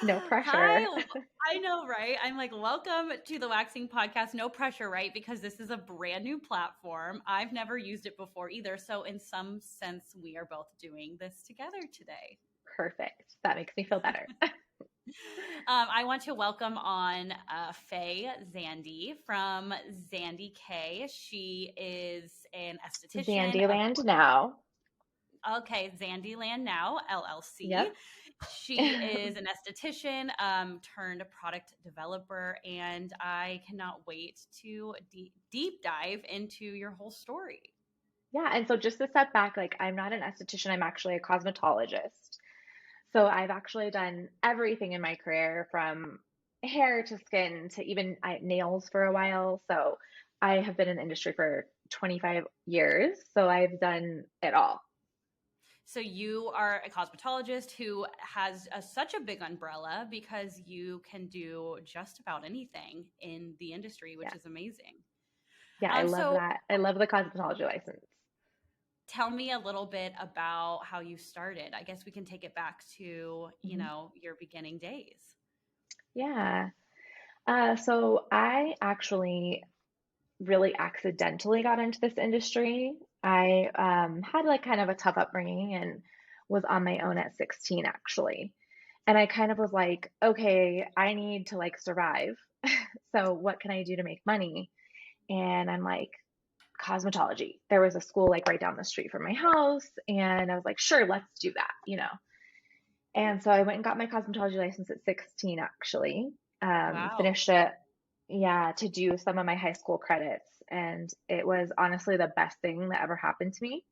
No Hi. pressure. I know, right? I'm like, welcome to the Waxing Podcast. No pressure, right? Because this is a brand new platform. I've never used it before either. So, in some sense, we are both doing this together today. Perfect. That makes me feel better. I want to welcome on Faye Zandi from Zandi K. She is an esthetician, Zandi Land now. okay, Zandi Land now, LLC. Yep. She is an esthetician turned product developer, and I cannot wait to deep dive into your whole story. Yeah, and so just to step back, like I'm not an esthetician, I'm actually a cosmetologist. So I've actually done everything in my career from hair to skin to even nails for a while. So I have been in the industry for 25 years. So I've done it all. So you are a cosmetologist who has such a big umbrella because you can do just about anything in the industry, which Yeah. is amazing. Yeah, I love So that. I love the cosmetology license. tell me a little bit about how you started. I guess we can take it back to, Mhm. your beginning days. Yeah. So I actually really accidentally got into this industry. I had like kind of a tough upbringing and was on my own at 16 actually. And I kind of was like, okay, I need to like survive. So what can I do to make money? And I'm like, cosmetology. There was a school like right down the street from my house. And I was like, sure, let's do that. And so I went and got my cosmetology license at 16 actually. Wow. Finished it, yeah, to do some of my high school credits. And it was honestly the best thing that ever happened to me.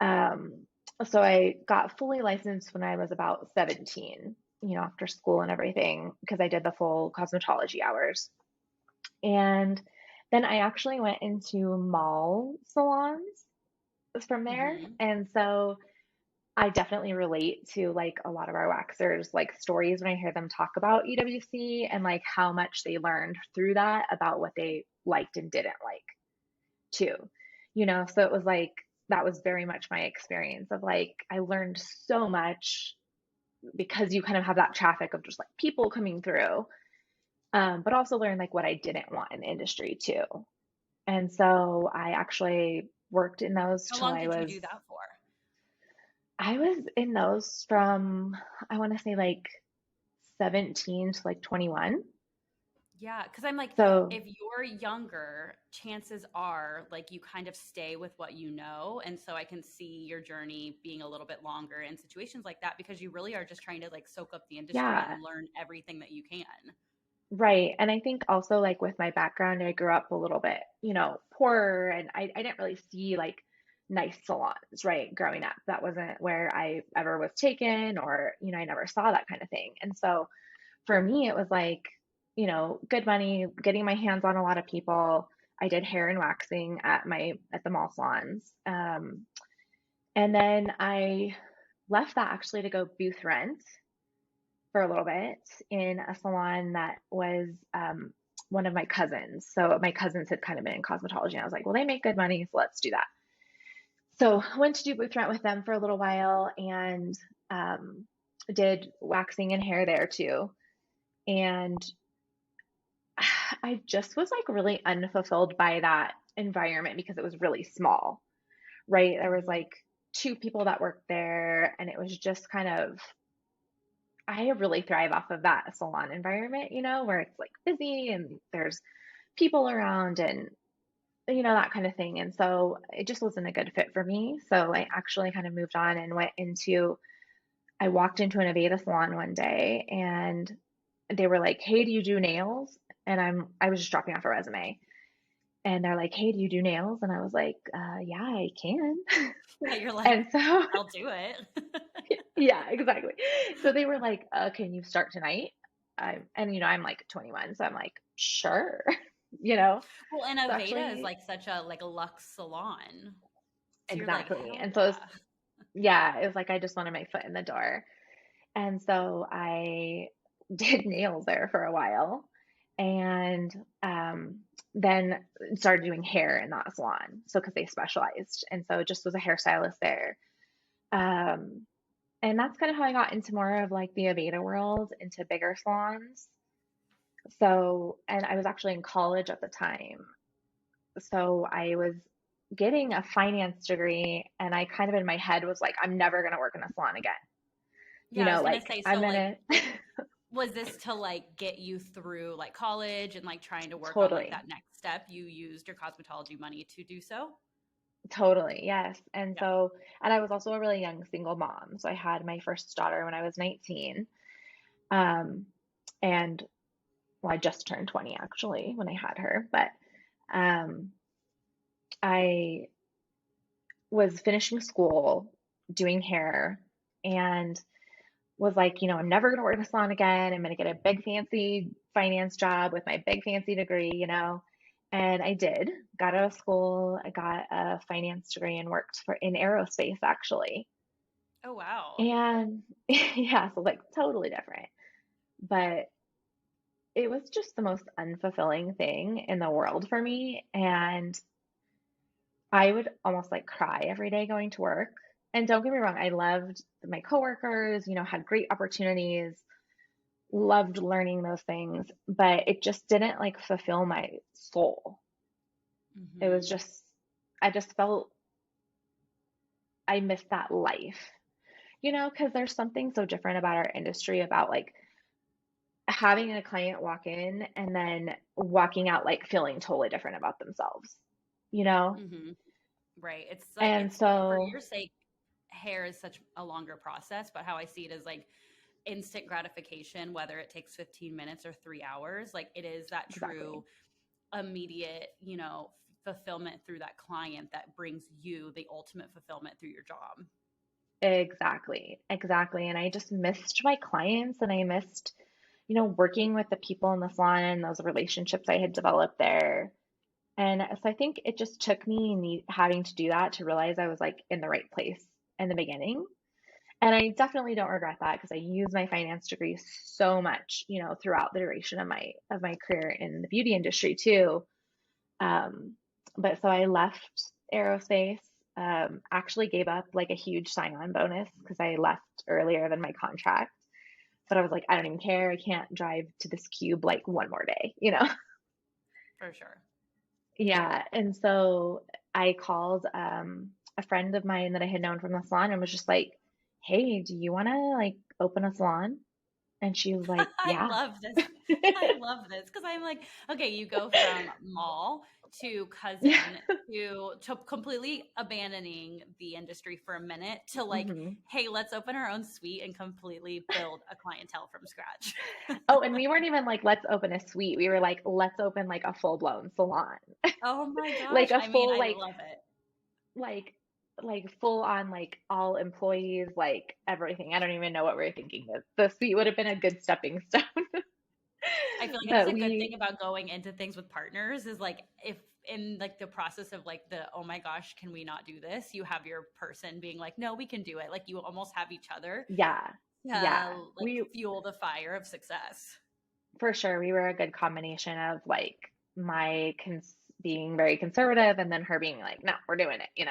Um, so I got fully licensed when I was about 17, after school and everything, because I did the full cosmetology hours. And then I actually went into mall salons from there. Hmm. And so I definitely relate to like a lot of our waxers like stories when I hear them talk about EWC and like how much they learned through that about what they liked and didn't like too. So it was like that was very much my experience of like I learned so much because you kind of have that traffic of just like people coming through, but also learn like what I didn't want in the industry too. And so I actually worked in those How till long did you do that for? I was in those from, I want to say like 17 to like 21. Yeah, because I'm like, So if you're younger, chances are like you kind of stay with what you know. And so I can see your journey being a little bit longer in situations like that because you really are just trying to like soak up the industry yeah, and learn everything that you can. right. And I think also like with my background, I grew up a little bit, poorer and I didn't really see like nice salons, right? Growing up. That wasn't where I ever was taken or, I never saw that kind of thing. And so for me, it was like, good money, getting my hands on a lot of people. I did hair and waxing at the mall salons. And then I left that actually to go booth rent for a little bit in a salon that was one of my cousins. So my cousins had kind of been in cosmetology. And I was like, well, they make good money, so let's do that. So I went to do booth rent with them for a little while and um, did waxing and hair there too. And I just was like really unfulfilled by that environment because it was really small, right? There was Mhm. like two people that worked there, and it was just kind of, I really thrive off of that salon environment, where it's like busy and there's people around and, that kind of thing. And so it just wasn't a good fit for me. So I actually kind of moved on and I walked into an Aveda salon one day and they were like, hey, do you do nails? And I was just dropping off a resume. And they're like, hey, do you do nails? And I was like, yeah, I can. Yeah, you're like, And so, I'll do it. yeah, exactly. So they were like, can you start tonight? I'm like 21. So I'm like, sure, you know? Well, and So Aveda is actually, like such a like a luxe salon. So you're like, exactly. hell And so yeah. yeah, it was like, I just wanted my foot in the door. And so I did nails there for a while and then started doing hair in that salon. So, because they specialized. And so just was a hairstylist there. Um, And that's kind of how I got into more of like the Aveda world, into bigger salons. So, and I was actually in college at the time. So I was getting a finance degree, and I kind of in my head was like, I'm never going to work in a salon again. You Yeah, I know, was gonna like say, I'm so like going to was this to like get you through like college and like trying to work on like totally, that next step? You used your cosmetology money to do so? totally, yes. And Yeah. so, and I was also a really young single mom. So I had my first daughter when I was 19. Um, and well, I just turned 20 actually when I had her, but um, I was finishing school, doing hair, and was like, I'm never going to work in a salon again. I'm going to get a big fancy finance job with my big fancy degree. And I did. Got out of school. I got a finance degree and worked for in aerospace actually. Oh wow. And yeah, so like totally different. But it was just the most unfulfilling thing in the world for me. And I would almost like cry every day going to work. And don't get me wrong, I loved my coworkers, had great opportunities, loved learning those things, but it just didn't like fulfill my soul. It was Hmm. just, I just felt I missed that life, because there's something so different about our industry about like having a client walk in and then walking out like feeling totally different about themselves, you know? Hmm. Right. It's like And it's for so, your sake, hair is such a longer process, but how I see it is like instant gratification, whether it takes 15 minutes or 3 hours, like it is that exactly. true immediate, fulfillment through that client that brings you the ultimate fulfillment through your job. Exactly. Exactly. And I just missed my clients and I missed, working with the people in the salon and those relationships I had developed there. And so I think it just took me having to do that to realize I was like in the right place in the beginning. And I definitely don't regret that because I used my finance degree so much, throughout the duration of my career in the beauty industry too. Um, but so I left aerospace, actually gave up like a huge sign-on bonus because I left earlier than my contract. But I was like, I don't even care. I can't drive to this cube like one more day. For sure. Yeah. And so I called a friend of mine that I had known from the salon and was just like, hey, do you want to like open a salon? And she was like, I yeah. love this. I love this because I'm like, okay, you go from mall to Yeah. cousin to completely abandoning the industry for a minute to like, hmm hey, let's open our own suite and completely build a clientele from scratch. Oh, and we weren't even like, let's open a suite. We were like, let's open like a full-blown salon. Oh my Like gosh. a I mean, full I love it. like full on like all employees, like everything. I don't even know what we were thinking. The suite would have been a good stepping stone. I feel like it's But a good thing we about going into things with partners is like if in like the process of like the oh my gosh, can we not do this? You have your person being like, no, we can do it. Like you almost have each other yeah. Yeah. like fuel the fire of success. For sure, we were a good combination of like my being very conservative and then her being like, no, we're doing it. So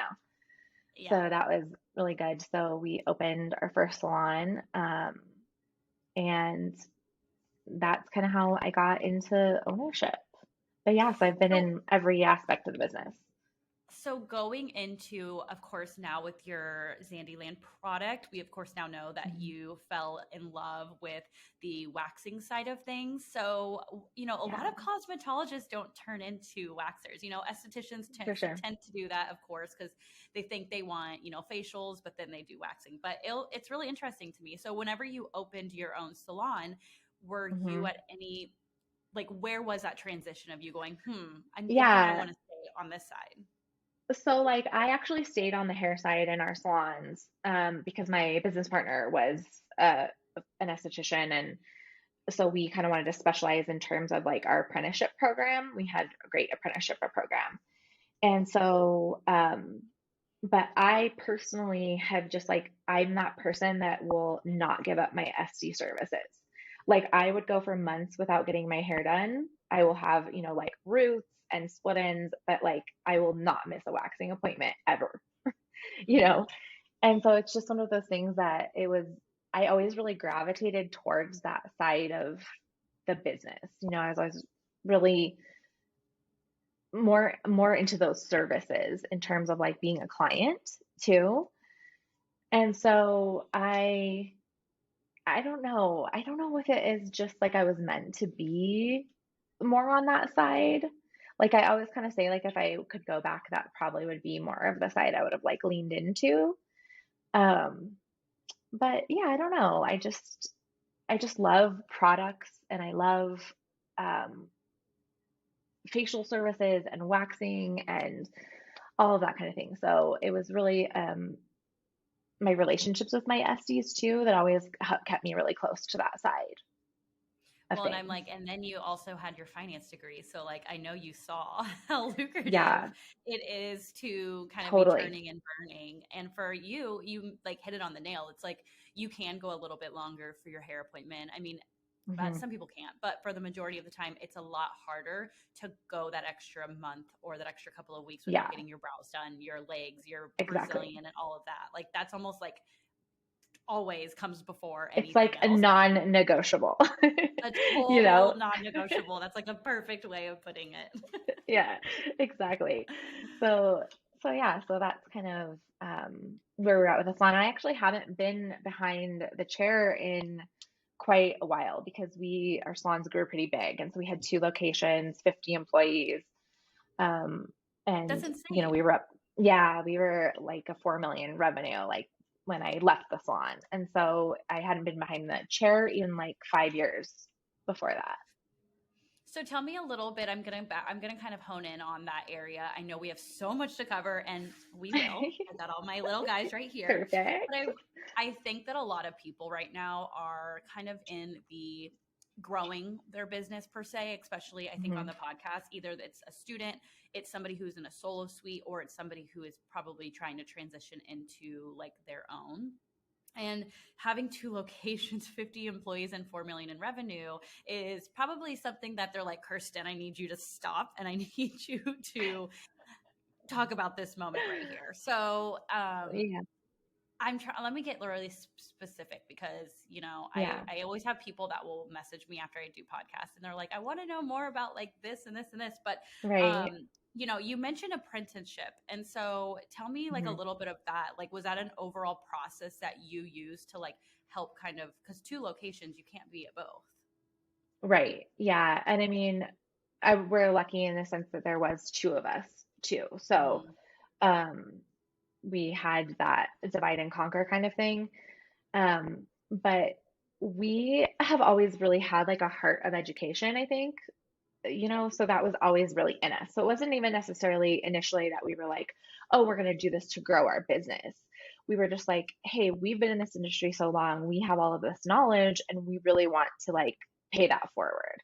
Yeah. that was really good. So we opened our first salon, and that's kind of how I got into ownership. But yes, I've been So in every aspect of the business. So going into, of course, now with your Zandi Land product, we of course now know that Mhm. you fell in love with the waxing side of things. So, a lot Yeah, of cosmetologists don't turn into waxers. Estheticians for sure. tend to do that, of course, because they think they want, facials, but then they do waxing. But it's really interesting to me. So whenever you opened your own salon, were you hmm at any, like, where was that transition of you going, I'm thinking I Yeah. want to stay on this side? So like I actually stayed on the hair side in our salons, because my business partner was an esthetician, and so we kind of wanted to specialize in terms of like our apprenticeship program. We had a great apprenticeship program. And so, but I personally have just like, I'm that person that will not give up my SD services. Like, I would go for months without getting my hair done. I will have, like roots and split ends, but like, I will not miss a waxing appointment ever, you Mhm. know? And so it's just one of those things that I always really gravitated towards that side of the business. I was always really more into those services in terms of like being a client too. And so I don't know. I don't know if it is just like I was meant to be more on that side. Like I always kind of say like if I could go back, that probably would be more of the side I would have like leaned into. Um, but yeah, I don't know. I just love products and I love um facial services and waxing and all of that kind of thing. So it was really my relationships with my SDs too that always kept me really close to that side of Well, and I'm things. like, and then you also had your finance degree. So, like, I know you saw how lucrative Yeah, it is to kind of be totally. turning and burning. And for you, you like hit it on the nail. It's like you can go a little bit longer for your hair appointment. I mean, but Hmm. some people can't, but for the majority of the time, it's a lot harder to go that extra month or that extra couple of weeks when you're Yeah, getting your brows done, your legs, your exactly. Brazilian, and all of that. Like, that's almost like always comes before It's anything like a else. non-negotiable, A you total know? non-negotiable. That's like a perfect way of putting it. Yeah, exactly. So, so yeah, so that's kind of where we're at with the salon. I actually haven't been behind the chair in quite a while because our salons grew pretty big, and so we had two locations, 50 employees, um, That's and we insane. were up. Yeah, we were like a 4 million revenue, like when I left the salon, and so I hadn't been behind the chair in like 5 years before that. So tell me a little bit. I'm gonna kind of hone in on that area. I know we have so much to cover, and we will. I got all my little guys right here. But Perfect. I think that a lot of people right now are kind of in the growing their business per se, especially I think on Hmm. the podcast. Either it's a student, it's somebody who's in a solo suite, or it's somebody who is probably trying to transition into like their own. And having two locations, 50 employees and 4 million in revenue is probably something that they're like, Kirsten, I need you to stop and I need you to talk about this moment right here. So, Yeah, I'm trying. Let me get really specific because yeah, I always have people that will message me after I do podcasts, and they're like, I want to know more about like this and this and this. But right. you mentioned apprenticeship, and so tell me like a Hmm. little bit of that. Like, was that an overall process that you used to like help kind of because two locations you can't be at both. Right. Yeah. And I mean, we're lucky in the sense that there was two of us too. So, Hmm. um, we had that divide and conquer kind of thing. But we have always really had like a heart of education, I think, so that was always really in us. So it wasn't even necessarily initially that we were like, oh, we're going to do this to grow our business. We were just like, hey, we've been in this industry so long, we have all of this knowledge, and we really want to like pay that forward.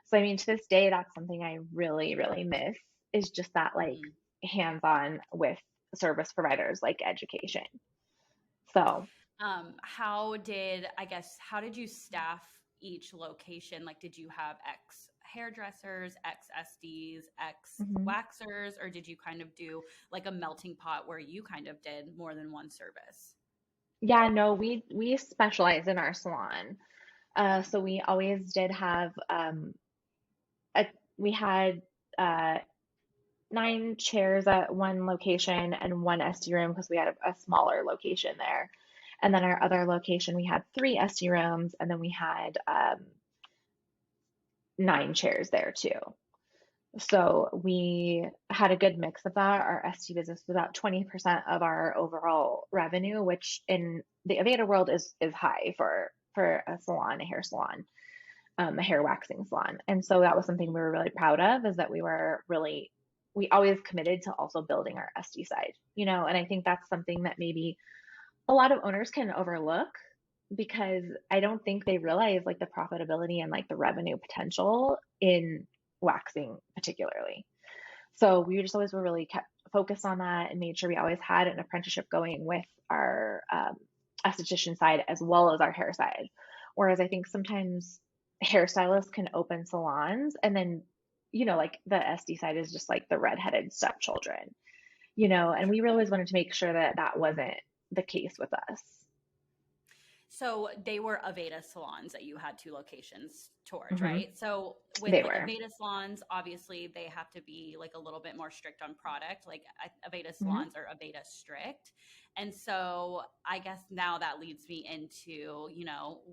So, I mean, to this day, that's something I really, really miss is just that like Hmm. hands on with service providers, like education. So, How did you staff each location? Like, did you have X hairdressers, X SDs, X mhm. waxers, or did you kind of do like a melting pot where you kind of did more than one service? Yeah, no, we specialize in our salon. So we always did have a we had uh 9 chairs at one location and one SD room because we had a smaller location there. And then our other location, we had 3 SD rooms, and then we had 9 chairs there too. So we had a good mix of that. Our SD business was about 20% of our overall revenue, which in the Aveda world is high for a salon, a hair salon, a hair waxing salon. And so that was something we were really proud of, is that we always committed to also building our SD side, and I think that's something that maybe a lot of owners can overlook because I don't think they realize like the profitability and like the revenue potential in waxing particularly. So we just always were really kept focused on that and made sure we always had an apprenticeship going with our esthetician side as well as our hair side. Whereas I think sometimes hairstylists can open salons and then, like the SD side is just like the redheaded stepchildren, and we always wanted to make sure that that wasn't the case with us. So they were Aveda salons that you had 2 locations towards, Hmm. right? So with They like were. Aveda salons, obviously they have to be like a little bit more strict on product. Like Aveda Hmm. salons are Aveda strict. And so I guess now that leads me into,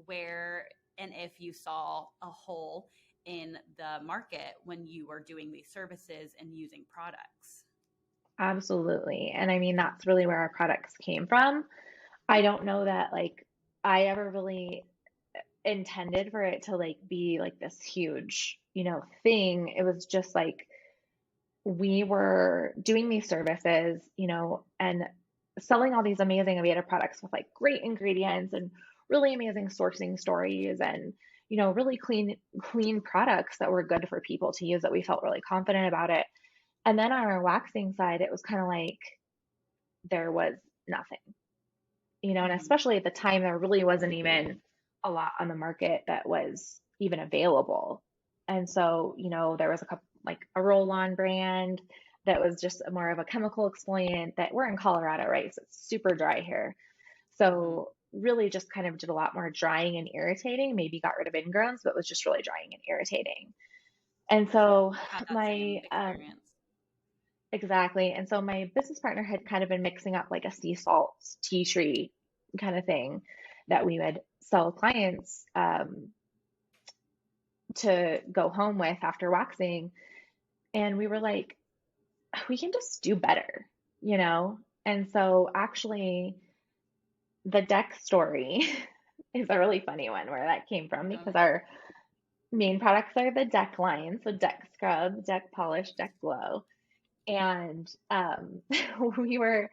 where and if you saw a hole in the market when you were doing these services and using products. Absolutely. And I mean, that's really where our products came from. I don't know that like I ever really intended for it to like be like this huge, thing. It was just like we were doing these services, and selling all these amazing Aveda products with like great ingredients and really amazing sourcing stories and, really clean products that were good for people to use that we felt really confident about it. And then on our waxing side, it was kind of like there was nothing, and Mm-hmm. especially at the time, there really wasn't even a lot on the market that was even available. And so, there was a couple, like a roll-on brand that was just more of a chemical exfoliant that we're in Colorado, right? So it's super dry here. Mm-hmm. So really just kind of did a lot more drying and irritating, maybe got rid of ingrowns, but was just really drying and irritating. And so Had that same my experience. exactly. And so my business partner had kind of been mixing up like a sea salt tea tree kind of thing that we would sell clients to go home with after waxing. And we were like, we can just do better, you know? And so actually, the deck story is a really funny one where that came from because Okay. our main products are the deck line, so deck scrub, deck polish, deck glow. And we were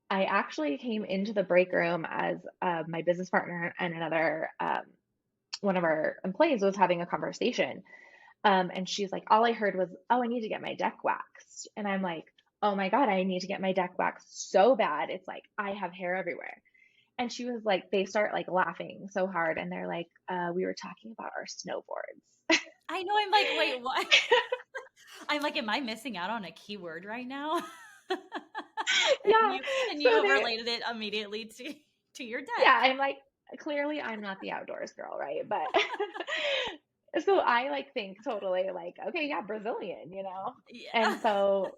I actually came into the break room as my business partner and another one of our employees was having a conversation. And she's like, all I heard was, oh, I need to get my deck waxed. And I'm like, oh my God, I need to get my deck waxed so bad. It's like I have hair everywhere. And she was like, they start like laughing so hard. And they're like, we were talking about our snowboards. I know. I'm like, wait, what? I'm like, am I missing out on a keyword right now? and Yeah. you and So you they're, related it immediately to your yeah, deck. I'm like, clearly I'm not the outdoors girl, right? But so I like think totally like, okay, yeah, Brazilian. Yeah. And so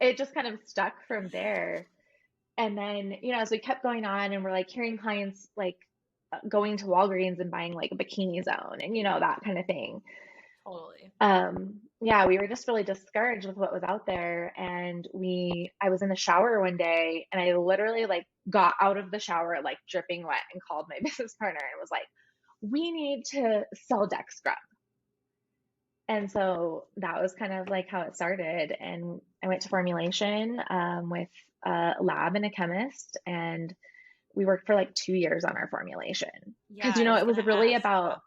it just kind of stuck from there. And then, as we kept going on and we're like hearing clients like going to Walgreens and buying like a bikini zone and that kind of thing. Totally. Yeah, we were just really discouraged with what was out there. And I was in the shower one day and I literally like got out of the shower like dripping wet and called my business partner and was like, we need to sell deck scrub. And so that was kind of like how it started. And I went to formulation with a lab and a chemist, and we worked for like 2 years on our formulation. Yeah, Because, I was it was gonna really ask. about,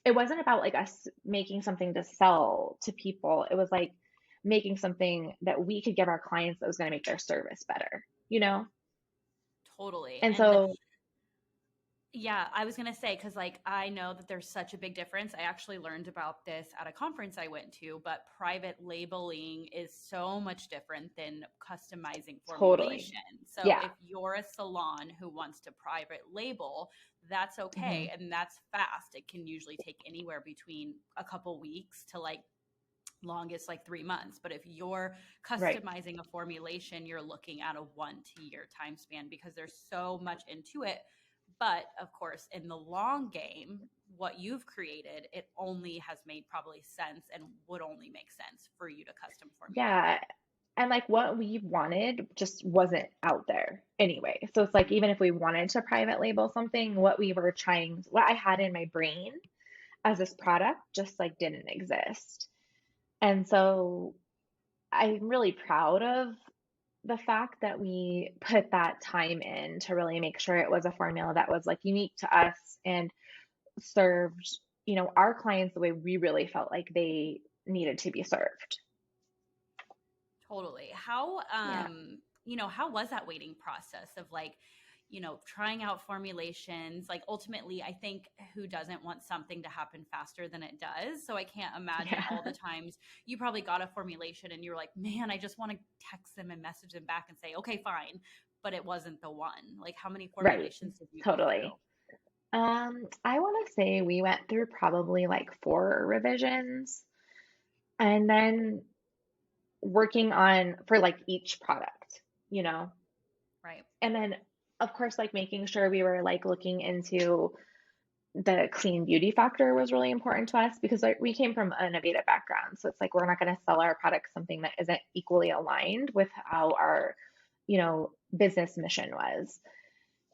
it wasn't about like us making something to sell to people. It was like making something that we could give our clients that was going to make their service better? Totally. And And so, yeah, I was gonna say because like I know that there's such a big difference. I actually learned about this at a conference I went to, but private labeling is so much different than customizing totally. formulation. So Yeah. if you're a salon who wants to private label, that's Hmm. okay and that's fast. It can usually take anywhere between a couple weeks to like longest like 3 months. But if you're Right. customizing a formulation, you're looking at a 1 to 2 year time span because there's so much into it. But of course, in the long game, what you've created, it only has made probably sense and would only make sense for you to custom formulate. Yeah. And like what we wanted just wasn't out there anyway. So it's like Mhm. even if we wanted to private label something, what I had in my brain as this product just like didn't exist. And so I'm really proud of the fact that we put that time in to really make sure it was a formula that was like unique to us and served, our clients the way we really felt like they needed to be served. Totally. How Yeah. how was that waiting process of like, trying out formulations? Like ultimately, I think who doesn't want something to happen faster than it does? So I can't imagine Yeah. all the times you probably got a formulation and you're like, man, I just want to text them and message them back and say, okay, fine. but it wasn't the one? Like, how many Right. formulations did you go through? Totally. I want to say we went through probably like 4 revisions and then working on for like each product, you know? Right. And then of course like making sure we were like looking into the clean beauty factor was really important to us because like we came from an innovative background. So it's like we're not going to sell our product something that isn't equally aligned with how our, business mission was.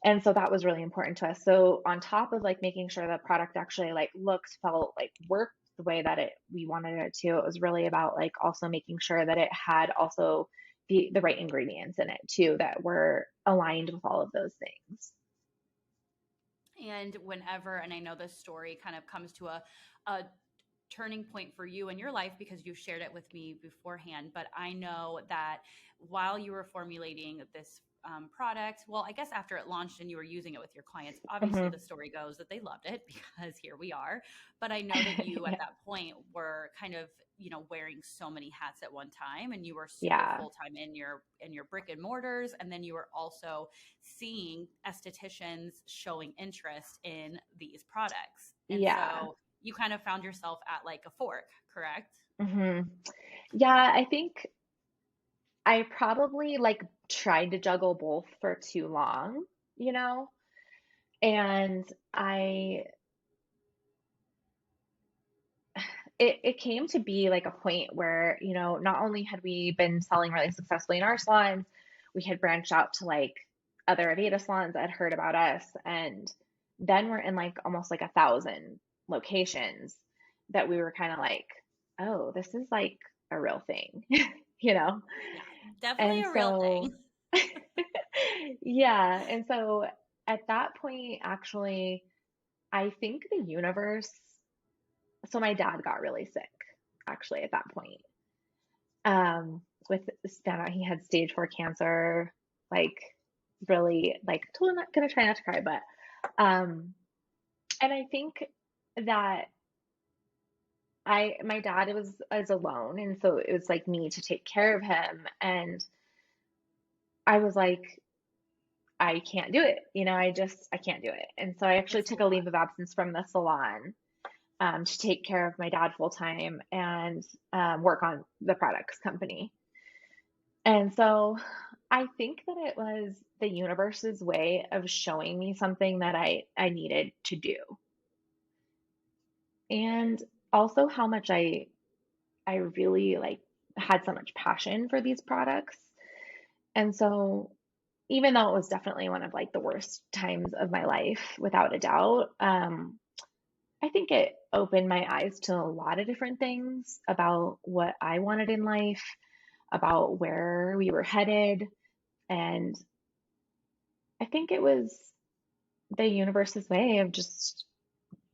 And so that was really important to us. So on top of like making sure the product actually like looked, felt, like worked the way that we wanted it to, it was really about like also making sure that it had also the right ingredients in it too that were aligned with all of those things. And whenever, and I know this story kind of comes to a turning point for you in your life because you shared it with me beforehand, but I know that while you were formulating this product, well, I guess after it launched and you were using it with your clients, obviously Hmm. the story goes that they loved it because here we are. But I know that you at Yeah. that point were kind of, wearing so many hats at one time, and you were super Yeah. full time in your brick and mortars, and then you were also seeing estheticians showing interest in these products. And Yeah. so you kind of found yourself at like a fork, correct? Hmm. Yeah, I think I probably like tried to juggle both for too long, you know? And I it came to be like a point where, not only had we been selling really successfully in our salons, we had branched out to like other Aveda salons that had heard about us. And then we're in like almost like 1,000 locations that we were kind of like, oh, this is like a real thing, you know? Yeah, definitely And a real so, thing. yeah. And so at that point, actually, I think the universe, so my dad got really sick actually at that point. With found out he had stage 4 cancer, like really like totally not gonna try not to cry, but and I think that my dad was alone and so it was like me to take care of him and I was like I can't do it. I can't do it. And so I actually It's a took a lot. leave of absence from the salon to take care of my dad full time and work on the products company. And so I think that it was the universe's way of showing me something that I needed to do. And also how much I really like had so much passion for these products. And so even though it was definitely one of like the worst times of my life, without a doubt, I think it opened my eyes to a lot of different things about what I wanted in life, about where we were headed. And I think it was the universe's way of just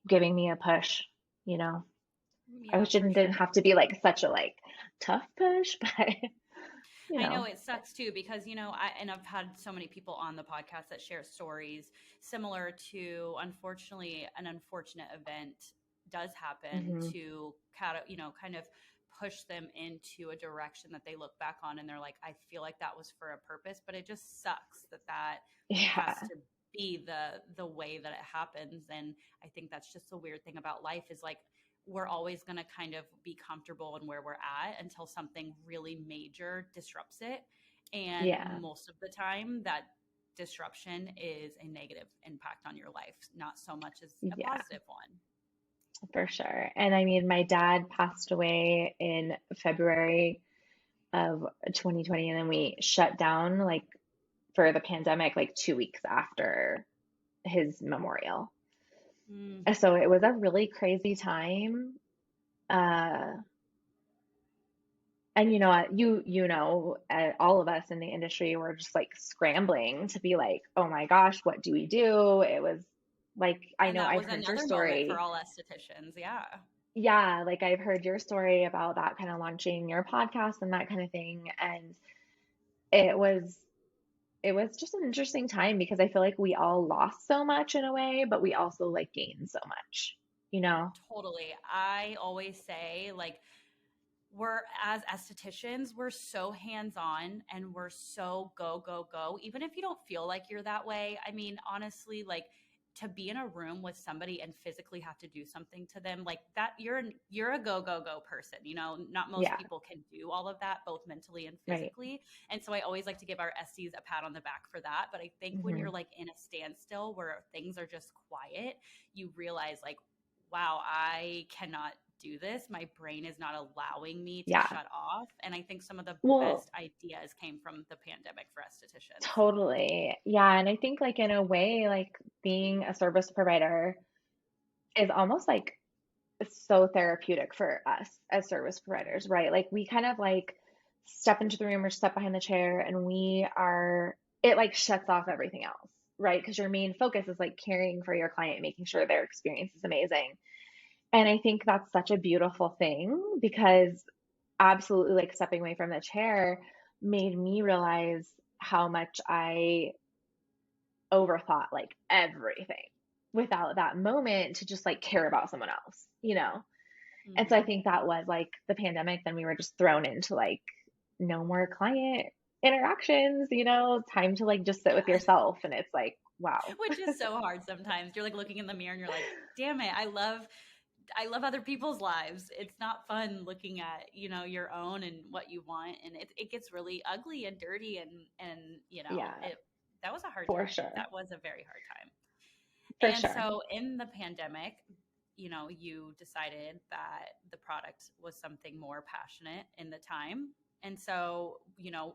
giving me a push, you know. I Yeah, wish it for didn't sure. have to be like such a like tough push, but you I know know. it sucks too because I've had so many people on the podcast that share stories similar to, unfortunately, an unfortunate event does happen Hmm. to kind of push them into a direction that they look back on and they're like, I feel like that was for a purpose, but it just sucks that has Yeah. to be the way that it happens. And I think that's just the weird thing about life is like we're always going to kind of be comfortable in where we're at until something really major disrupts it. And Yeah. most of the time, that disruption is a negative impact on your life, not so much as a Yeah, positive one. for sure. And I mean, my dad passed away in February of 2020, and then we shut down like for the pandemic like 2 weeks after his memorial. Mm, So it was a really crazy time. Uh, and all of us in the industry were just like scrambling to be like, oh my gosh, what do we do? It was like, I and know that I've was heard your another moment for story. all estheticians. Yeah. Yeah, like I've heard your story about that kind of launching your podcast and that kind of thing. And it was it was just an interesting time because I feel like we all lost so much in a way, but we also like gained so much, you know? Totally. I always say, like, we're, as estheticians, we're so hands-on and we're so go, go, go. Even if you don't feel like you're that way. I mean, honestly, like to be in a room with somebody and physically have to do something to them, like that, you're a go, go, go person. You know, not most Yeah, people can do all of that, both mentally and right. physically. And so I always like to give our SDs a pat on the back for that. But I think when Hmm. you're like in a standstill where things are just quiet, you realize like, wow, I cannot do this. My brain is not allowing me to Yeah. shut off. And I think some of the Well, best ideas came from the pandemic for estheticians. totally. Yeah. And I think like in a way, like being a service provider is almost like so therapeutic for us as service providers, right? Like we kind of like step into the room or step behind the chair and it like shuts off everything else, right? Because your main focus is like caring for your client, making sure their experience is amazing. And I think that's such a beautiful thing because absolutely like stepping away from the chair made me realize how much I overthought like everything without that moment to just like care about someone else, you know? And so I Mm-hmm. think that was like the pandemic. Then we were just thrown into like no more client interactions, time to like just sit with Yeah. yourself. And it's like, wow. Which is so hard sometimes. You're like looking in the mirror and you're like, damn it, I love other people's lives. It's not fun looking at, your own and what you want. And it gets really ugly and dirty and Yeah, that was a hard for time. sure. That was a very hard time. For And sure. so in the pandemic, you decided that the product was something more passionate in the time. And so,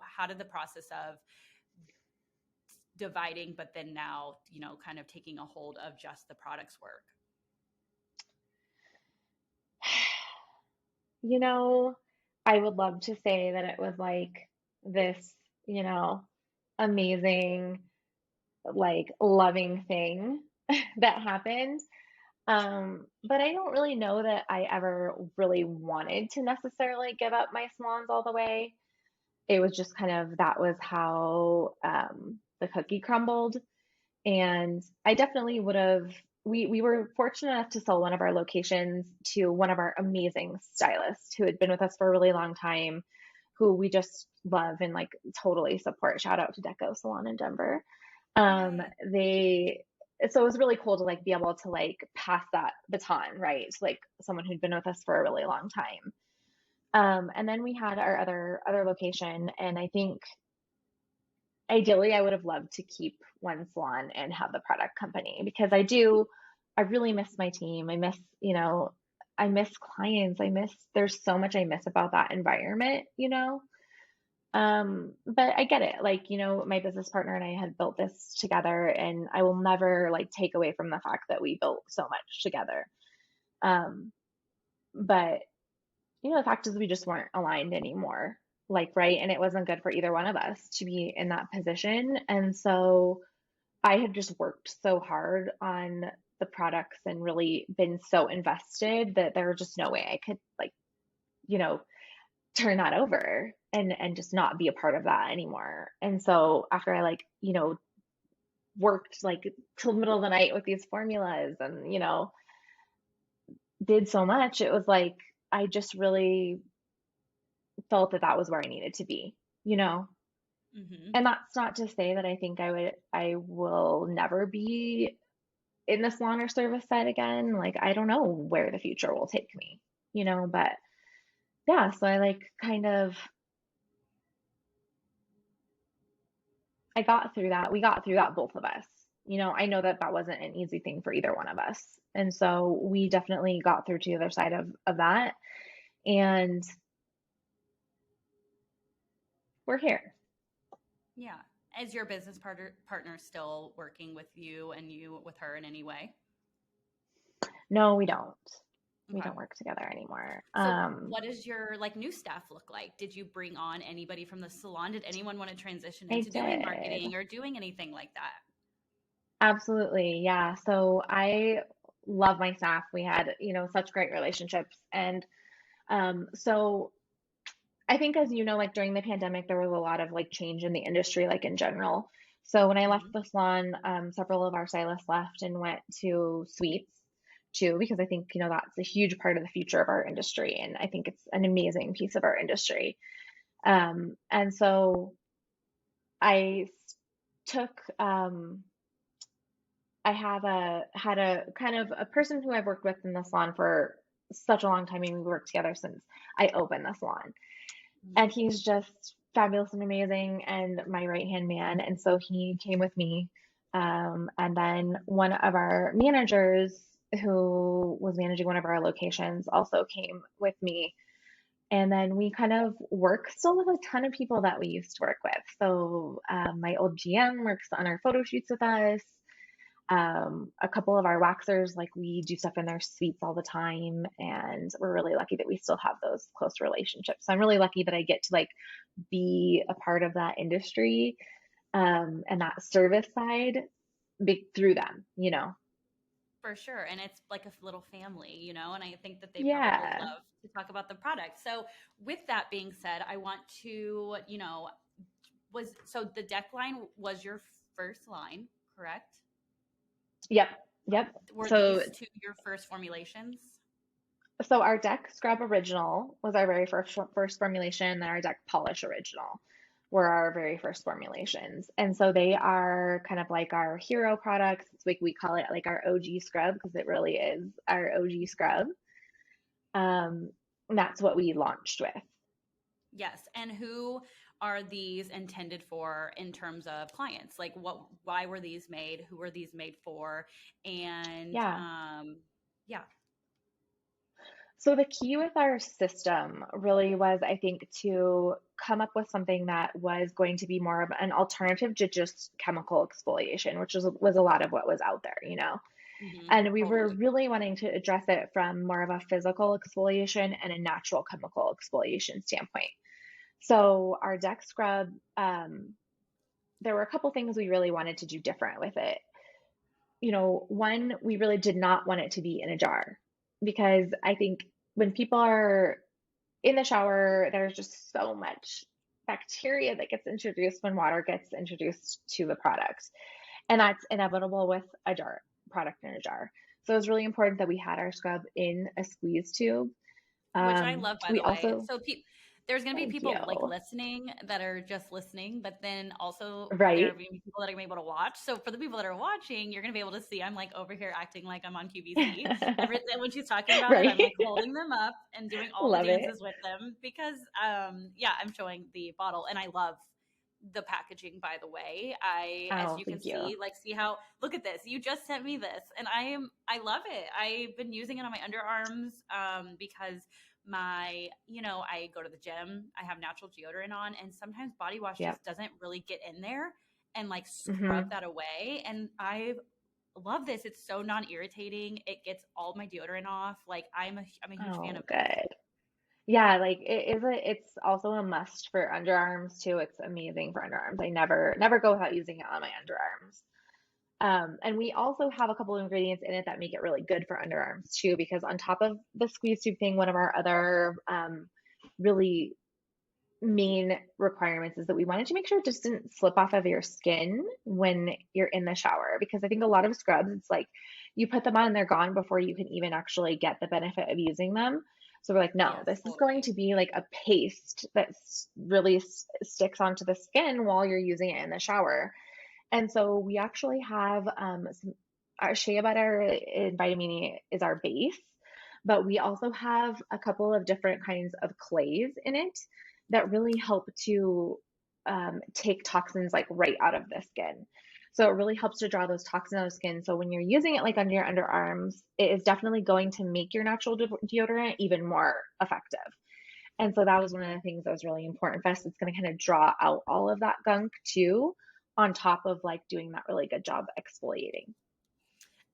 how did the process of dividing, but then now, kind of taking a hold of just the products work? You know, I would love to say that it was like this, amazing, like loving thing that happened. But I don't really know that I ever really wanted to necessarily give up my salons all the way. It was just kind of that was how the cookie crumbled. And I definitely would have. We were fortunate enough to sell one of our locations to one of our amazing stylists who had been with us for a really long time, who we just love and like totally support. Shout out to Deco Salon in Denver. Yay. They so it was really cool to like be able to like pass that baton, right? To like someone who'd been with us for a really long time. And then we had our other location, and I think ideally I would have loved to keep one salon and have the product company because I really miss my team. I miss clients. There's so much I miss about that environment. But I get it. Like, my business partner and I had built this together, and I will never like take away from the fact that we built so much together. Um, but the fact is we just weren't aligned anymore. Like, right. And it wasn't good for either one of us to be in that position. And so I had just worked so hard on the products and really been so invested that there was just no way I could like, you know, turn that over and just not be a part of that anymore. And so after I like, worked like till the middle of the night with these formulas and, did so much, it was like I just really felt that that was where I needed to be, you know? Mm-hmm. And that's not to say that I will never be in the salon or service side again. Like, I don't know where the future will take me, but yeah, so I like kind of, I got through that. We got through that, both of us. I know that that wasn't an easy thing for either one of us. And so we definitely got through to the other side of that. And we're here. Yeah. Is your business partner still working with you and you with her in any way? No, we don't. We Okay. don't work together anymore. So what does your like new staff look like? Did you bring on anybody from the salon? Did anyone want to transition I into doing did. marketing or doing anything like that? Absolutely. Yeah. So I love my staff. We had, such great relationships. And so I think, as you know, like during the pandemic, there was a lot of like change in the industry, like in general. So when I left Mm-hmm. the salon, several of our stylists left and went to suites too, because I think, that's a huge part of the future of our industry. And I think it's an amazing piece of our industry. And so I took, I had a kind of a person who I've worked with in the salon for such a long time. I mean, we worked together since I opened the salon. Mhm. And he's just fabulous and amazing and my right hand man. And so he came with me. And then one of our managers who was managing one of our locations also came with me. And then we kind of work still with a ton of people that we used to work with. So my old GM works on our photo shoots with us. A couple of our waxers, like we do stuff in their suites all the time, and we're really lucky that we still have those close relationships. So I'm really lucky that I get to like be a part of that industry, and that service side through them. For sure. And it's like a little family, and I think that they probably Yeah. love to talk about the product. So, with that being said, I want to, so the deck line was your first line, correct? Yep. Yep. Were So these two your first formulations? so our deck scrub original was our very first formulation, and then our deck polish original were our very first formulations. And so they are kind of like our hero products. It's like we call it like our OG scrub because it really is our OG scrub. And that's what we launched with. Yes. And who are these intended for in terms of clients? Like why were these made? Who were these made for? And Yeah. yeah. So the key with our system really was, I think, to come up with something that was going to be more of an alternative to just chemical exfoliation, which was a lot of what was out there. And we were Totally. really wanting to address it from more of a physical exfoliation and a natural chemical exfoliation standpoint. So our deck scrub, there were a couple things we really wanted to do different with it. One, we really did not want it to be in a jar because I think when people are in the shower, there's just so much bacteria that gets introduced when water gets introduced to the product. And that's inevitable with a jar product in a jar. So it was really important that we had our scrub in a squeeze tube. Which I love, by We the way. also, So there's going to be thank people like you. listening that are just listening, but then also there are Right. going to be people that are going to be able to watch. So for the people that are watching, you're going to be able to see I'm like over here acting like I'm on QVC. When she's talking about it, I'm Right. like holding them up and doing all the Love it. dances with them because, yeah, I'm showing the bottle and I love the packaging, by the way. As Oh, you can thank you. see, like, see how, look at this. You just sent me this and I love it. I've been using it on my underarms because I go to the gym, I have natural deodorant on, and sometimes body wash Yep. just doesn't really get in there and like scrub Hmm. that away. And I love this. It's so non-irritating. It gets all my deodorant off. Like I'm a huge fan Oh, of this. good. Yeah, like it's also a must for underarms too. It's amazing for underarms. I never go without using it on my underarms. And we also have a couple of ingredients in it that make it really good for underarms too, because on top of the squeeze tube thing, one of our other really main requirements is that we wanted to make sure it just didn't slip off of your skin when you're in the shower. Because I think a lot of scrubs, it's like you put them on and they're gone before you can even actually get the benefit of using them. So we're like, no, Yes, this is going totally. to be like a paste that really sticks onto the skin while you're using it in the shower. And so we actually have our shea butter and vitamin E is our base, but we also have a couple of different kinds of clays in it that really help to take toxins like right out of the skin. So it really helps to draw those toxins out of skin. So when you're using it like under your underarms, it is definitely going to make your natural deodorant even more effective. And so that was one of Mhm. the things that was really important for us. It's going to kind of draw out all of that gunk too, on top of like doing that really good job exfoliating.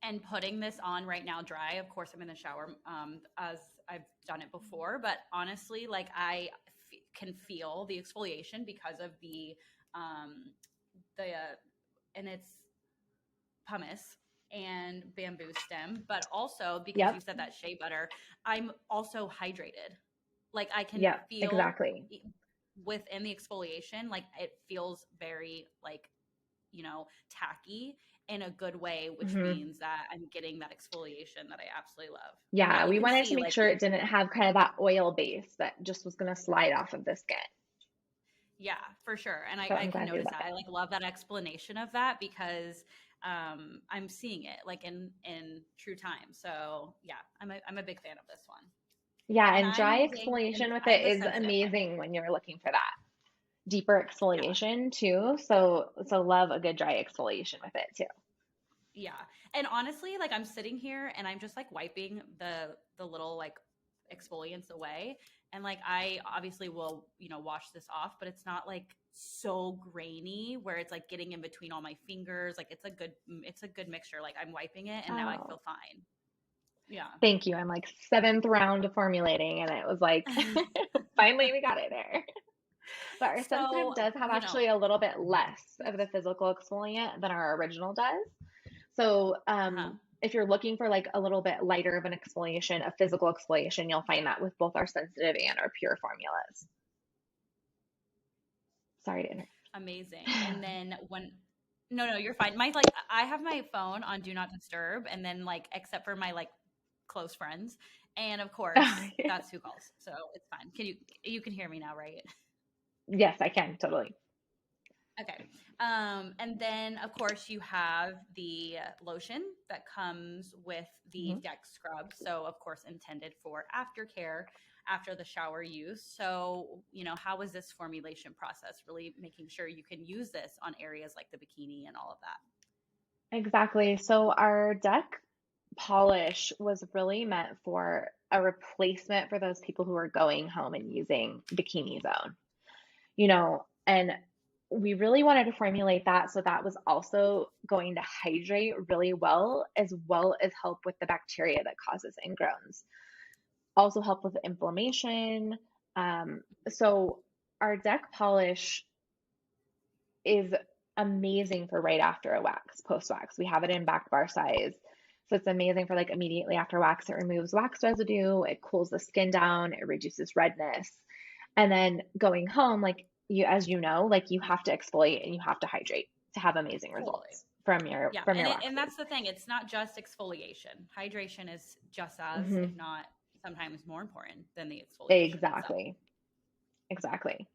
And putting this on right now dry. Of course, I'm in the shower as I've done it before, but honestly, like can feel the exfoliation because of the and it's pumice and bamboo stem, but also because you Yep. said that shea butter, I'm also hydrated. Like I can Yep. feel Exactly. within the exfoliation, like it feels very like tacky in a good way, which Hmm. means that I'm getting that exfoliation that I absolutely love. Yeah, Yeah, you we can wanted to see make like sure it didn't have kind of that oil base that just was going to slide off of the skin. yeah, for sure. And So I I'm can glad we notice love that. I like love that explanation of that because I'm seeing it like in true time. So yeah, I'm a big fan of this one. Yeah, And and dry I'm getting exfoliation with I'm it the is sensitive one. amazing when you're looking for that deeper Yeah. exfoliation too. So love a good dry exfoliation with it too. Yeah. And honestly, like I'm sitting here and I'm just like wiping the little like exfoliants away. And like I obviously will, wash this off, but it's not like so grainy where it's like getting in between all my fingers. Like it's a good mixture. Like I'm wiping it and now I Oh, feel fine. Yeah. thank you. I'm like seventh round of formulating, and it was like finally we got it there. But our sensitive So, does have actually a little bit less of the physical exfoliant than our original does. So, uh-huh. if you're looking for like a little bit lighter of an exfoliation, a physical exfoliation, you'll find that with both our sensitive and our pure formulas. Sorry to interrupt. Amazing. And then when no, you're fine. My like I have my phone on do not disturb and then like except for my like close friends. And of course, that's who calls. So it's fine. You can hear me now, right? Yes, I can totally. Okay. And then of course you have the lotion that comes with the Mhm. deck scrub. So of course intended for aftercare after the shower use. So, how is this formulation process? Really making sure you can use this on areas like the bikini and all of that. Exactly. So our deck polish was really meant for a replacement for those people who are going home and using Bikini Zone, and we really wanted to formulate that so that was also going to hydrate really well as help with the bacteria that causes ingrowns, also help with inflammation. So our deck polish is amazing for right after a wax, post wax. We have it in back bar size. So it's amazing for like immediately after wax. It removes wax residue, it cools the skin down, it reduces redness. And then going home, like as you know, like you have to exfoliate and you have to hydrate to have amazing Totally. results from your Yeah. from And your and waxes. that's the thing. It's not just exfoliation. Hydration is just as, if Hmm. not sometimes more important than the exfoliation itself. Exactly. Exactly.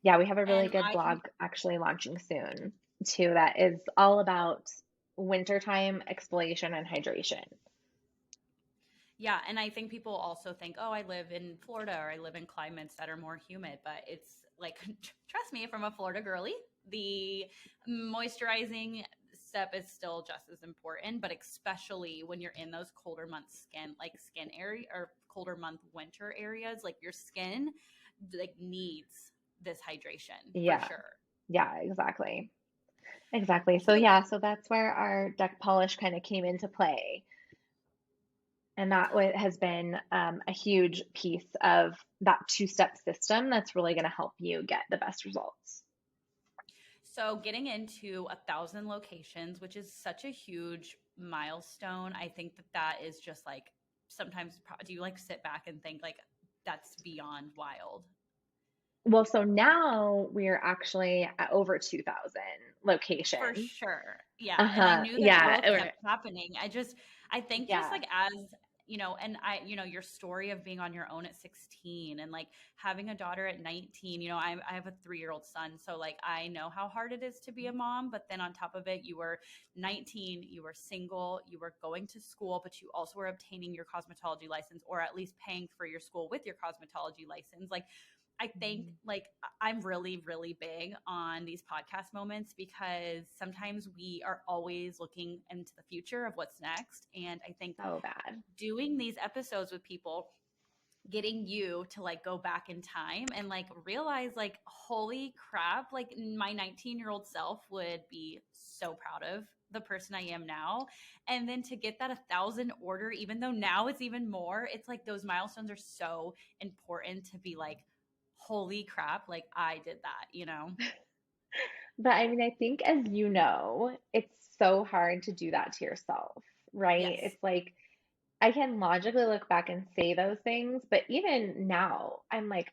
Yeah, we have a really And good I can blog actually launching soon too that is all about wintertime exfoliation and hydration. Yeah, and I think people also think, oh, I live in Florida or I live in climates that are more humid, but it's like, trust me, from a Florida girly, the moisturizing step is still just as important, but especially when you're in those colder month skin area or colder month winter areas, like your skin like needs this hydration for Yeah. sure. Yeah, exactly. Exactly. So yeah, so that's where our deck polish kind of came into play. And that has been a huge piece of that two-step system that's really going to help you get the best results. So getting into 1,000 locations, which is such a huge milestone, I think that is just like sometimes do you like sit back and think like that's beyond wild? Well, so now we're actually at over 2,000 For locations. sure. Yeah. And I Uh-huh. knew that Yeah. growth kept happening. I think just Yeah. like and your story of being on your own at 16 and like having a daughter at 19, I have a 3-year-old son. So like I know how hard it is to be a mom. But then on top of it, you were 19, you were single, you were going to school, but you also were obtaining your cosmetology license or at least paying for your school with your cosmetology license. Like I think like I'm really, really big on these podcast moments because sometimes we are always looking into the future of what's next. And I think So bad. doing these episodes with people, getting you to like go back in time and like realize like, holy crap, like my 19-year-old self would be so proud of the person I am now. And then to get that 1,000 order, even though now it's even more, it's like those milestones are so important to be like, holy crap, like I did that. But I mean, I think as you know, it's so hard to do that to yourself, right? Yes. It's like I can logically look back and say those things, but even now, I'm like,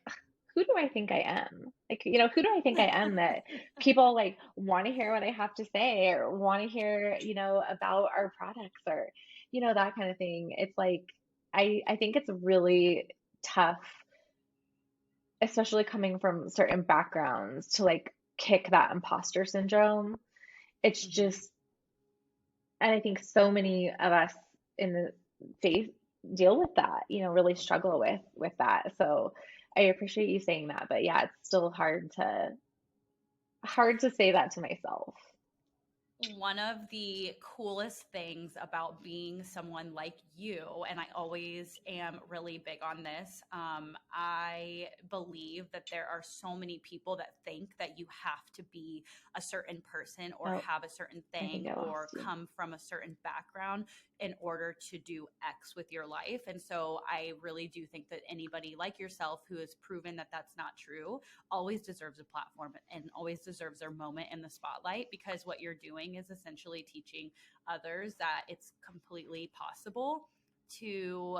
"Ugh, who do I think I am? Like, who do I think I am that people like want to hear what I have to say or want to hear, about our products or, that kind of thing. It's like, I think it's really tough, especially coming from certain backgrounds to like kick that imposter syndrome. It's Hmm. just, and I think so many of us in the faith deal with that, really struggle with that. So I appreciate you saying that, but yeah, it's still hard to say that to myself. One of the coolest things about being someone like you, and I always am really big on this, I believe that there are so many people that think that you have to be a certain person or Oh, have a certain I think thing I or lost you. come from a certain background in order to do X with your life. And so I really do think that anybody like yourself who has proven that that's not true always deserves a platform and always deserves their moment in the spotlight, because what you're doing is essentially teaching others that it's completely possible to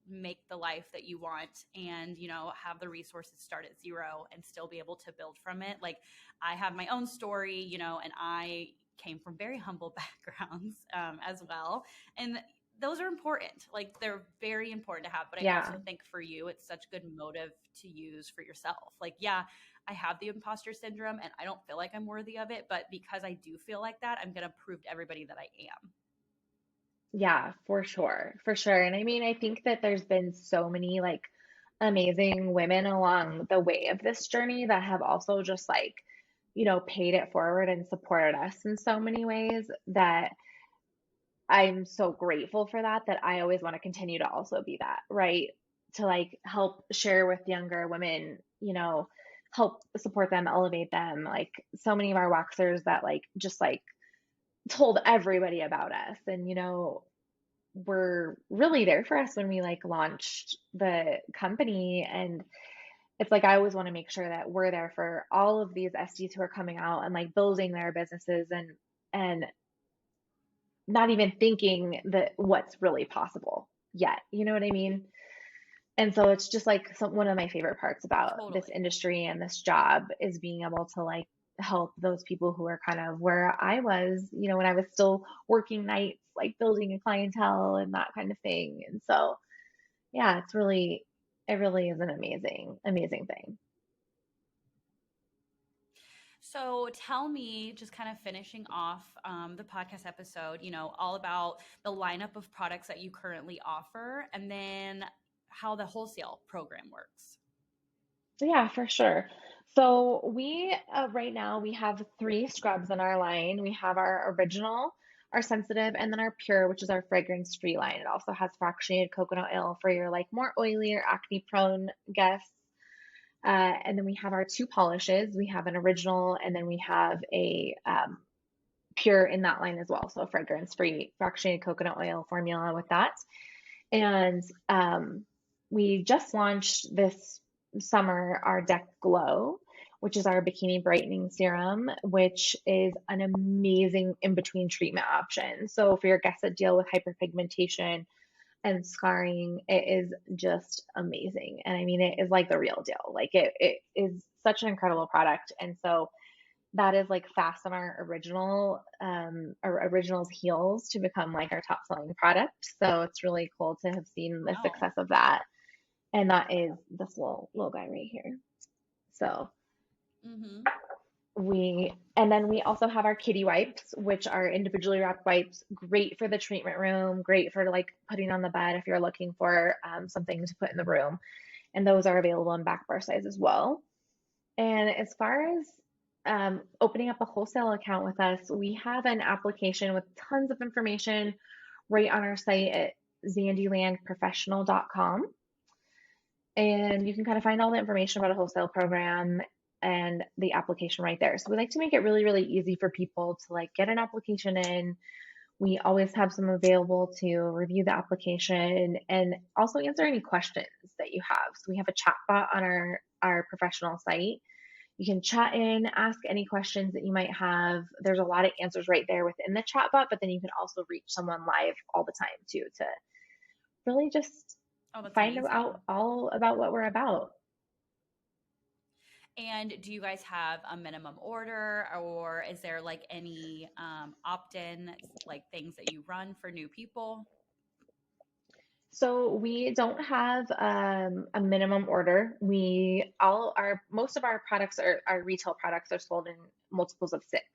make the life that you want and have the resources start at zero and still be able to build from it. Like, I have my own story, and I came from very humble backgrounds as well, and those are important. Like, they're very important to have. But I Yeah. also think for you, it's such good motive to use for yourself. Like, yeah, I have the imposter syndrome and I don't feel like I'm worthy of it, but because I do feel like that, I'm going to prove to everybody that I am. Yeah, for sure. For sure. And I mean, I think that there's been so many like amazing women along the way of this journey that have also just like, paid it forward and supported us in so many ways that I'm so grateful for that, that I always want to continue to also be that, right? To like help share with younger women, help support them, elevate them. Like so many of our waxers that like just like told everybody about us and, were really there for us when we like launched the company. And it's like I always want to make sure that we're there for all of these SDs who are coming out and like building their businesses and not even thinking that what's really possible yet. You know what I mean? And so it's just like one of my favorite parts about this Totally. industry and this job is being able to like help those people who are kind of where I was, when I was still working nights, like building a clientele and that kind of thing. And so, yeah, it really is an amazing, amazing thing. So tell me, just kind of finishing off the podcast episode, all about the lineup of products that you currently offer and then how the wholesale program works. Yeah, for sure. So we right now we have three scrubs in our line. We have our original, our sensitive, and then our pure, which is our fragrance-free line. It also has fractionated coconut oil for your like more oily or acne-prone guests. And then we have our two polishes. We have an original, and then we have a pure in that line as well. So a fragrance-free fractionated coconut oil formula with that. And we just launched this summer our Deck Glow, which is our bikini brightening serum, which is an amazing in between treatment option. So for your guests that deal with hyperpigmentation and scarring, it is just amazing. And I mean, it is like the real deal. Like it is such an incredible product. And so that is like fast on our originals heels to become like our top selling product. So it's really cool to have seen the Wow. success of that. And that is this little guy right here. So Mm-hmm. and then we also have our kitty wipes, which are individually wrapped wipes, great for the treatment room, great for like putting on the bed if you're looking for something to put in the room. And those are available in back bar size as well. And as far as opening up a wholesale account with us, we have an application with tons of information right on our site at zandilandprofessional.com. And you can kind of find all the information about a wholesale program and the application right there. So we like to make it really, really easy for people to like get an application in. We always have some available to review the application and also answer any questions that you have. So we have a chat bot on our professional site. You can chat in, ask any questions that you might have. There's a lot of answers right there within the chatbot, but then you can also reach someone live all the time too to really just Oh, that's find out amazing. all about what we're about. And do you guys have a minimum order, or is there like any opt-in like things that you run for new people? So we don't have a minimum order. We all our most of our products are our retail products are sold in multiples of six.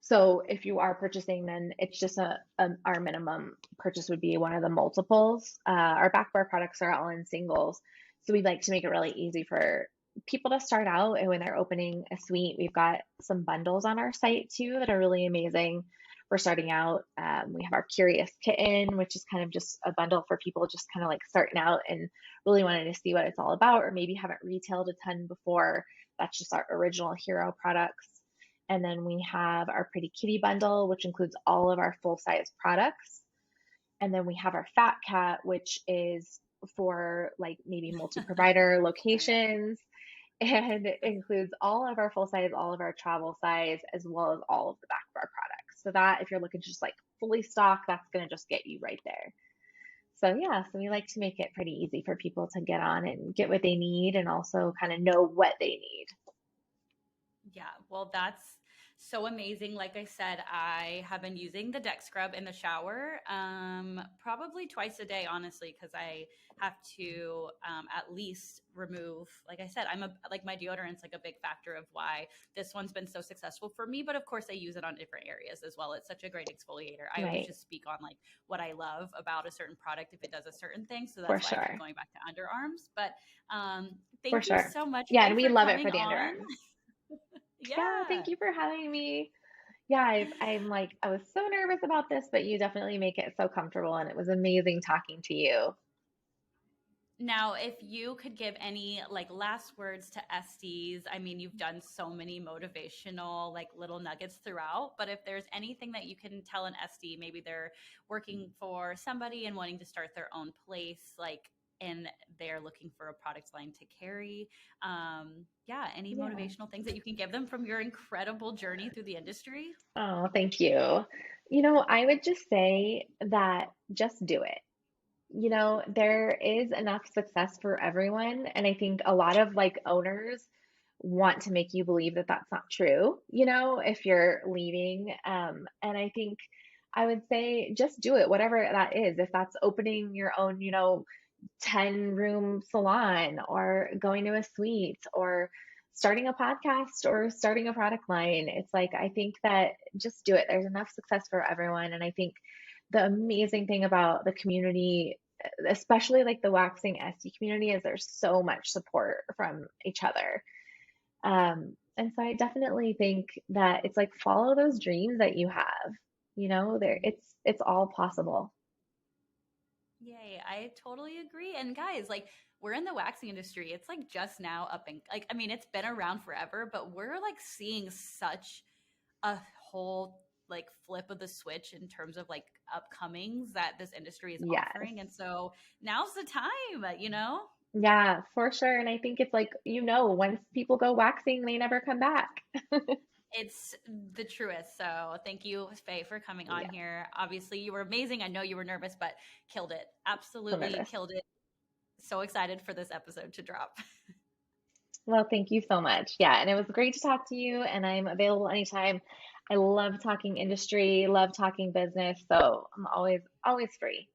So if you are purchasing, then it's just our minimum purchase would be one of the multiples. Our back bar products are all in singles, so we like to make it really easy for people to start out. And when they're opening a suite, we've got some bundles on our site too that are really amazing for starting out. We have our Curious Kitten, which is kind of just a bundle for people just kind of like starting out and really wanting to see what it's all about, or maybe haven't retailed a ton before. That's just our original hero products. And then we have our Pretty Kitty bundle, which includes all of our full size products. And then we have our Fat Cat, which is for like maybe multi provider locations. And it includes all of our full size, all of our travel size, as well as all of the back bar products. So that if you're looking to just like fully stock, that's going to just get you right there. So yeah, so we like to make it pretty easy for people to get on and get what they need and also kind of know what they need. Yeah, well, that's so amazing. Like I said, I have been using the deck scrub in the shower probably twice a day, honestly, because I have to at least remove, like I said, like my deodorant's like a big factor of why this one's been so successful for me. But of course, I use it on different areas as well. It's such a great exfoliator. I always Right. just speak on like what I love about a certain product if it does a certain thing. So For that's why I keep sure. going back to underarms. But For thank you sure. so much, Yeah, Faye, and we for love it coming for the on. underarms. Yeah, Yeah. thank you for having me. Yeah, I'm like, I was so nervous about this, but you definitely make it so comfortable, and it was amazing talking to you. Now, if you could give any like last words to Estes, I mean, you've done so many motivational like little nuggets throughout, but if there's anything that you can tell an Esty, maybe they're working for somebody and wanting to start their own place, like, and they're looking for a product line to carry. Yeah, any Yeah. motivational things that you can give them from your incredible journey through the industry? Oh, thank you. I would just say that just do it. There is enough success for everyone. And I think a lot of like owners want to make you believe that that's not true, if you're leaving. And I think I would say just do it, whatever that is. If that's opening your own, 10-room salon or going to a suite or starting a podcast or starting a product line. It's like, I think that just do it. There's enough success for everyone. And I think the amazing thing about the community, especially like the waxing SD community, is there's so much support from each other. And so I definitely think that it's like follow those dreams that you have. There it's all possible. Yay, I totally agree. And guys, like we're in the waxing industry. It's like just now up and like I mean, it's been around forever, but we're like seeing such a whole like flip of the switch in terms of like upcomings that this industry is Yes. offering. And so now's the time, you know? Yeah, for sure. And I think it's like, once people go waxing, they never come back. It's the truest. So thank you, Faye, for coming on Yeah, here. Obviously, you were amazing. I know you were nervous, but killed it. so Absolutely nervous. killed it. So excited for this episode to drop. Well, thank you so much. Yeah, and it was great to talk to you, and I'm available anytime. I love talking industry, love talking business, so I'm always free.